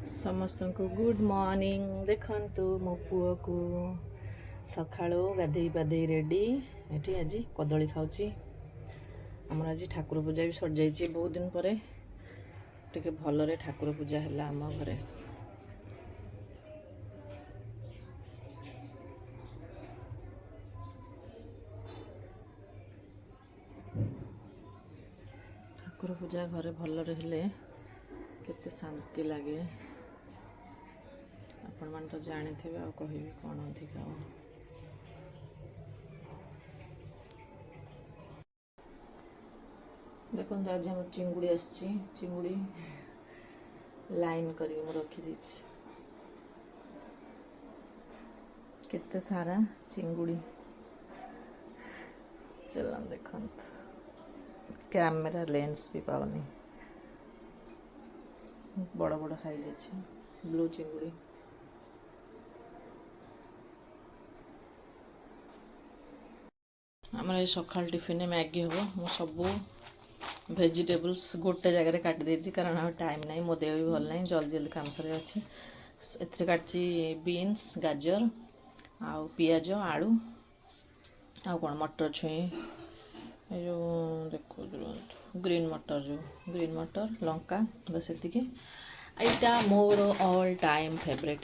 समस्त को good morning. देखु मो पुओ को सका गाधे पाधे रेडी ये आज कदली खाऊँ। आमर आज ठाकुर पूजा भी सर जाइए बहुत दिन पर टे भल ठाकुर पूजा है आम घरे। ठाकुर पूजा घरे भल रहिले केते शांति लगे। आपण मान तो जानी थे आ कहि कौन अधिक देखो आज हम चिंगुड़ी आसी चिंगुड़ी लाइन करी रखी देछि केते सारा चिंगुड़ी। चलो देखंत कैमरा लेंस भी पावनी बड़ बड़ साइज अच्छे ब्लू चिंगुड़ी। आमर सका टिफिन मैगी हम मु सब वेजिटेबल्स गोटे जगह काटी देती कारण आ टाइम ना मो देह भी भल ना जल्दी जल्दी काम सर अच्छे। ए काटी बीन्स गाजर आउ पियाज आलू आउ कौन मटर छुई जो देखो ग्रीन मटर लंका बस ये यहाँ मोर all time favourite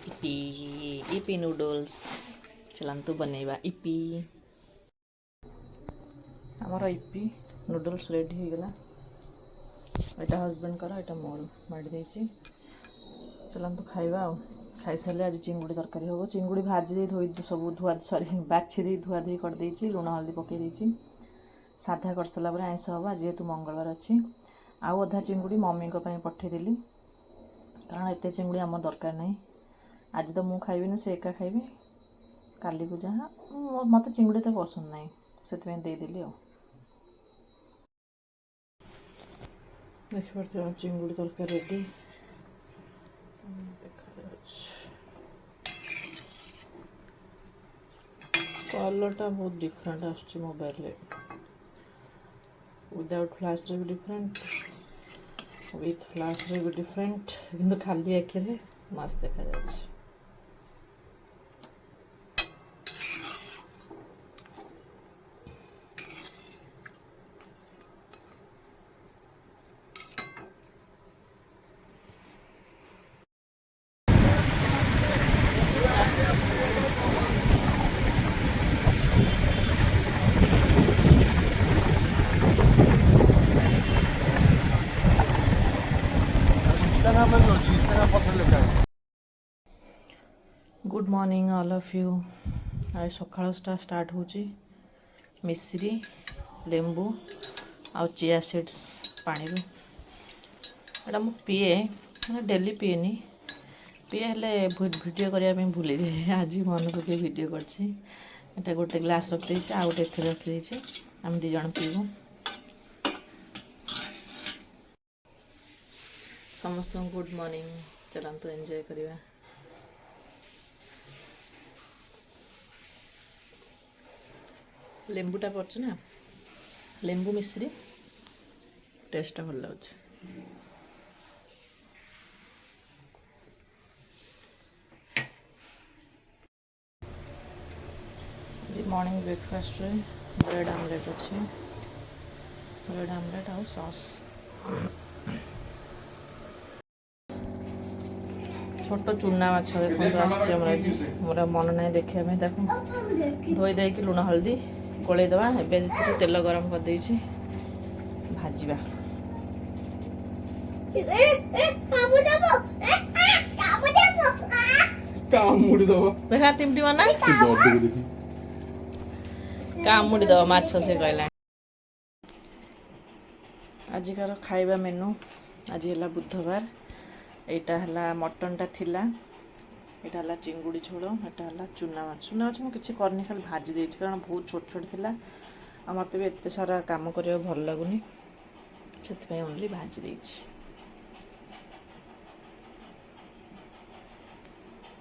Yippee noodles. चलतु बनैबा इपी आमर इपी नूडल्स रेडी हो गला। यहाँ हजबैंड कर यहाँ मोर माड़ी चलतु खाइबा खाई सारे आज चिंगुड़ी तरकारी हम। चिंगुड़ी भाजी दे धोई सब धुआ सॉरी बाछी दे धुआ धुई कर देछि लुण हल्दी पकई साधा कर सारा पर आइस हम जेहेतु मंगलवार अच्छी। आउ अधा चिंगुड़ी मम्मी पठेदेली कारण एत चिंगुड़ी आम दरकार नहीं। आज तो मुझे खाइबी से एका खाइबी काली को जहाँ मत चिंगुड़ी एत पसंद नहीं से देदेली। देख पार्थ चिंगुड़ी तरकारी रेडी कलरटा बहुत डिफरेंट आस मोबाइल विदाउट फ्लैश रे भी डिफरेंट विथ फ्लैश रे भी डिफरेंट किंतु खाली आखिरे मस्त देखा जाए। Good morning all of you. आज सकाळ स्टार्ट हो मिश्री लेंबू आ चिया सीड्स पानी एटा मु पीए मैंने डेली पीएनी पीए हेले वीडियो करने भूली जाए। आज मन पके वीडियो कर गोटे ग्लास रखी आ गोटे रखी आम दी जन पीबू। समस्त गुड मॉर्निंग। चलतु एंजॉय करिवा। लेंबूटा पड़छ ना लेंबू मिश्री टेस्ट भल लगे। जी मॉर्निंग ब्रेकफास्ट रे ब्रेड आमलेट अच्छे ब्रेड आमलेट आउ सॉस छोट चूना माछ देखो आज मोर मन ना देखा धोई दे लुण हल्दी गोलैदवा एवं तेल गरम कर देछि भाजवा। तिमटी मना कामुड़ी दब माछ से कहला। आजिकार खाइबा मेनू आज है बुधवार एटा है मटनटा थिला यहाँ है चिंगुड़ी झोल यहाँ है चूना माछ मुझे किसी करनी खाली भाजी देछि कारण बहुत छोट छोट थिला आ मत भी एत सारा काम करने भल लगुनि से ओनली भाजी देछि।